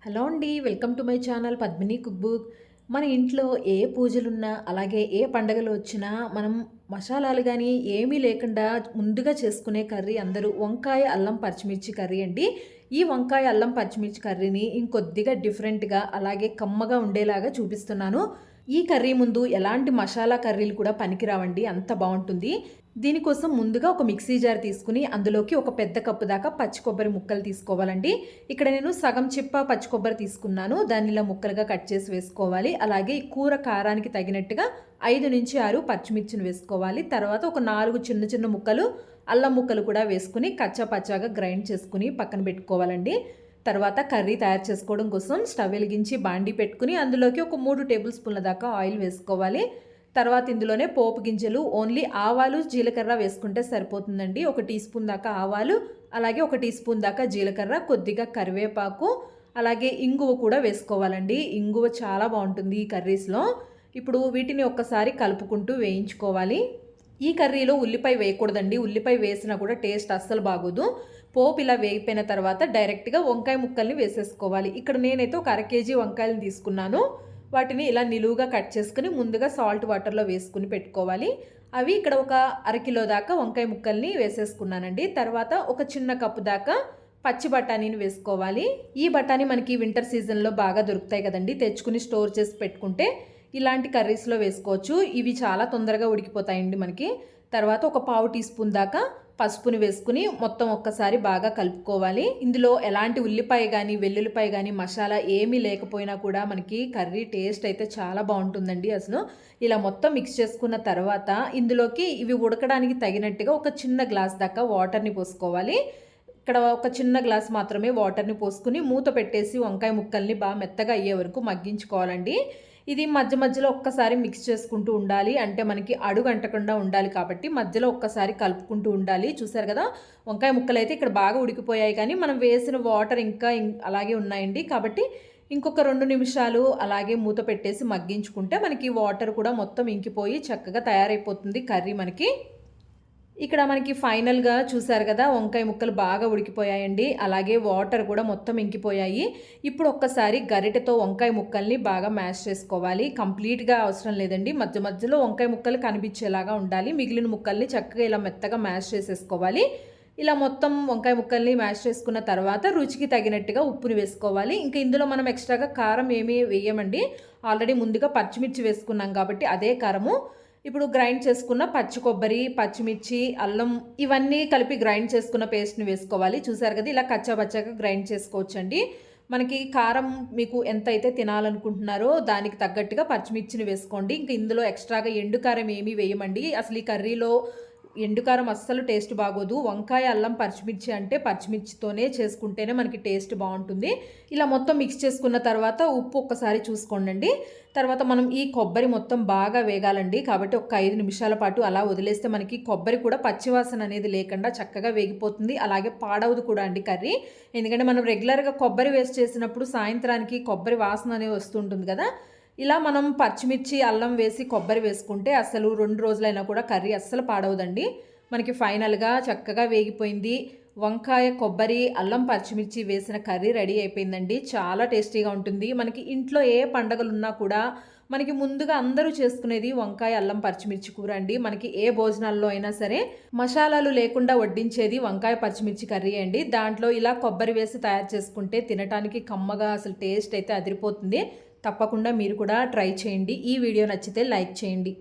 Hello అండి, welcome to my channel Padmini cook book. మన ఇంట్లో ఏ పూజలున్నా అలాగే ఏ పండగలు వచ్చినా మనం మసాలాలు కానీ ఏమీ లేకుండా ముందుగా చేసుకునే కర్రీ అందరూ వంకాయ అల్లం పచ్చిమిర్చి కర్రీ అండి. ఈ వంకాయ అల్లం పచ్చిమిర్చి కర్రీని ఇంకొద్దిగా డిఫరెంట్గా అలాగే కమ్మగా ఉండేలాగా చూపిస్తున్నాను. ఈ కర్రీ ముందు ఎలాంటి మసాలా కర్రీలు కూడా పనికిరావండి, అంత బాగుంటుంది. దీనికోసం ముందుగా ఒక మిక్సీ జార్ తీసుకుని అందులోకి ఒక పెద్ద కప్పు దాకా పచ్చి కొబ్బరి ముక్కలు తీసుకోవాలండి. ఇక్కడ నేను సగం చిప్ప పచ్చి కొబ్బరి తీసుకున్నాను, దాన్ని ఇలా ముక్కలుగా కట్ చేసి వేసుకోవాలి. అలాగే ఈ కూర కారానికి తగినట్టుగా 5 నుంచి 6 పచ్చిమిర్చిని వేసుకోవాలి. తర్వాత ఒక 4 చిన్న చిన్న ముక్కలు అల్లం ముక్కలు కూడా వేసుకుని కచ్చా పచ్చాగా గ్రైండ్ చేసుకుని పక్కన పెట్టుకోవాలండి. తర్వాత కర్రీ తయారు చేసుకోవడం కోసం స్టవ్ వెలిగించి బాండీ పెట్టుకుని అందులోకి ఒక 3 టేబుల్ స్పూన్ల దాకా ఆయిల్ వేసుకోవాలి. తర్వాత ఇందులోనే పోపు గింజలు, ఓన్లీ ఆవాలు జీలకర్ర వేసుకుంటే సరిపోతుందండి. 1 టీ స్పూన్ దాకా ఆవాలు, అలాగే 1 టీ స్పూన్ దాకా జీలకర్ర, కొద్దిగా కరివేపాకు, అలాగే ఇంగువ కూడా వేసుకోవాలండి. ఇంగువ చాలా బాగుంటుంది ఈ కర్రీస్లో. ఇప్పుడు వీటిని ఒక్కసారి కలుపుకుంటూ వేయించుకోవాలి. ఈ కర్రీలో ఉల్లిపాయ వేయకూడదండి, ఉల్లిపాయ వేసినా కూడా టేస్ట్ అస్సలు బాగోదు. పోపు ఇలా వేగిపోయిన తర్వాత డైరెక్ట్గా వంకాయ ముక్కల్ని వేసేసుకోవాలి. ఇక్కడ నేనైతే ఒక 1/2 కేజీ వంకాయలు తీసుకున్నాను. వాటిని ఇలా నిలువుగా కట్ చేసుకుని ముందుగా సాల్ట్ వాటర్లో వేసుకుని పెట్టుకోవాలి. అవి ఇక్కడ ఒక 1/2 కిలో దాకా వంకాయ ముక్కల్ని వేసేసుకున్నానండి. తర్వాత ఒక చిన్న కప్పు దాకా పచ్చి బఠానీని వేసుకోవాలి. ఈ బఠానీ మనకి వింటర్ సీజన్లో బాగా దొరుకుతాయి కదండి, తెచ్చుకుని స్టోర్ చేసి పెట్టుకుంటే ఇలాంటి కర్రీస్లో వేసుకోవచ్చు. ఇవి చాలా తొందరగా ఉడికిపోతాయండి మనకి. తర్వాత ఒక 1/4 టీ స్పూన్ దాకా పసుపుని వేసుకుని మొత్తం ఒక్కసారి బాగా కలుపుకోవాలి. ఇందులో ఎలాంటి ఉల్లిపాయ కానీ వెల్లుల్లిపాయ కానీ మసాలా ఏమీ లేకపోయినా కూడా మనకి కర్రీ టేస్ట్ అయితే చాలా బాగుంటుందండి. అసలు ఇలా మొత్తం మిక్స్ చేసుకున్న తర్వాత ఇందులోకి ఇవి ఉడకడానికి తగినట్టుగా ఒక చిన్న గ్లాస్ దాకా వాటర్ని పోసుకోవాలి. ఇక్కడ ఒక చిన్న గ్లాస్ మాత్రమే వాటర్ని పోసుకుని మూత పెట్టేసి వంకాయ ముక్కల్ని బాగా మెత్తగా అయ్యే వరకు మగ్గించుకోవాలండి. ఇది మధ్య మధ్యలో ఒక్కసారి మిక్స్ చేసుకుంటూ ఉండాలి, అంటే మనకి అడుగు అంటకుండా ఉండాలి కాబట్టి మధ్యలో ఒక్కసారి కలుపుకుంటూ ఉండాలి. చూసారు కదా, వంకాయ ముక్కలు అయితే ఇక్కడ బాగా ఉడికిపోయాయి, కానీ మనం వేసిన వాటర్ ఇంకా అలాగే ఉన్నాయండి. కాబట్టి ఇంకొక 2 నిమిషాలు అలాగే మూత పెట్టేసి మగ్గించుకుంటే మనకి వాటర్ కూడా మొత్తం ఇంకిపోయి చక్కగా తయారైపోతుంది కర్రీ మనకి. ఇక్కడ మనకి ఫైనల్గా చూసారు కదా, వంకాయ ముక్కలు బాగా ఉడికిపోయాయండి, అలాగే వాటర్ కూడా మొత్తం ఇంకిపోయాయి. ఇప్పుడు ఒక్కసారి గరిటెతో వంకాయ ముక్కల్ని బాగా మ్యాష్ చేసుకోవాలి. కంప్లీట్గా అవసరం లేదండి, మధ్య మధ్యలో వంకాయ ముక్కలు కనిపించేలాగా ఉండాలి. మిగిలిన ముక్కల్ని చక్కగా ఇలా మెత్తగా మ్యాష్ చేసేసుకోవాలి. ఇలా మొత్తం వంకాయ ముక్కల్ని మ్యాష్ చేసుకున్న తర్వాత రుచికి తగినట్టుగా ఉప్పుని వేసుకోవాలి. ఇంకా ఇందులో మనం ఎక్స్ట్రాగా కారం ఏమీ వేయమండి, ఆల్రెడీ ముందుగా పచ్చిమిర్చి వేసుకున్నాం కాబట్టి అదే కారము. ఇప్పుడు గ్రైండ్ చేసుకున్న పచ్చి కొబ్బరి, పచ్చిమిర్చి, అల్లం ఇవన్నీ కలిపి గ్రైండ్ చేసుకున్న పేస్ట్ని వేసుకోవాలి. చూసారు కదా, ఇలా కచ్చాపచ్చాగా గ్రైండ్ చేసుకోవచ్చండి. మనకి కారం మీకు ఎంత అయితే తినాలనుకుంటున్నారో దానికి తగ్గట్టుగా పచ్చిమిర్చిని వేసుకోండి. ఇంకా ఇందులో ఎక్స్ట్రాగా ఎండు కారం ఏమీ వేయమండి. అసలు ఈ కర్రీలో ఎండుకారం అస్సలు టేస్ట్ బాగోదు. వంకాయ అల్లం పచ్చిమిర్చి అంటే పచ్చిమిర్చితోనే చేసుకుంటేనే మనకి టేస్ట్ బాగుంటుంది. ఇలా మొత్తం మిక్స్ చేసుకున్న తర్వాత ఉప్పు ఒక్కసారి చూసుకోండి. తర్వాత మనం ఈ కొబ్బరి మొత్తం బాగా వేగాలండి, కాబట్టి ఒక 5 నిమిషాల పాటు అలా వదిలేస్తే మనకి కొబ్బరి కూడా పచ్చివాసన అనేది లేకుండా చక్కగా వేగిపోతుంది. అలాగే పాడవదు కూడా అండి కర్రీ, ఎందుకంటే మనం రెగ్యులర్గా కొబ్బరి వేస్ట్ చేసినప్పుడు సాయంత్రానికి కొబ్బరి వాసన అనేది వస్తుంటుంది కదా. ఇలా మనం పచ్చిమిర్చి, అల్లం వేసి కొబ్బరి వేసుకుంటే అసలు 2 రోజులైనా కూడా కర్రీ అస్సలు పాడవదండి. మనకి ఫైనల్గా చక్కగా వేగిపోయింది. వంకాయ, కొబ్బరి, అల్లం, పచ్చిమిర్చి వేసిన కర్రీ రెడీ అయిపోయిందండి. చాలా టేస్టీగా ఉంటుంది. మనకి ఇంట్లో ఏ పండగలు ఉన్నా కూడా మనకి ముందుగా అందరూ చేసుకునేది వంకాయ అల్లం పచ్చిమిర్చి కూర అండి. మనకి ఏ భోజనాల్లో అయినా సరే మసాలాలు లేకుండా వడ్డించేది వంకాయ పచ్చిమిర్చి కర్రీ అండి. దాంట్లో ఇలా కొబ్బరి వేసి తయారు చేసుకుంటే తినటానికి కమ్మగా అసలు టేస్ట్ అయితే అదిరిపోతుంది. తప్పకుండా మీరు కూడా ట్రై చేయండి. ఈ వీడియో నచ్చితే లైక్ చేయండి.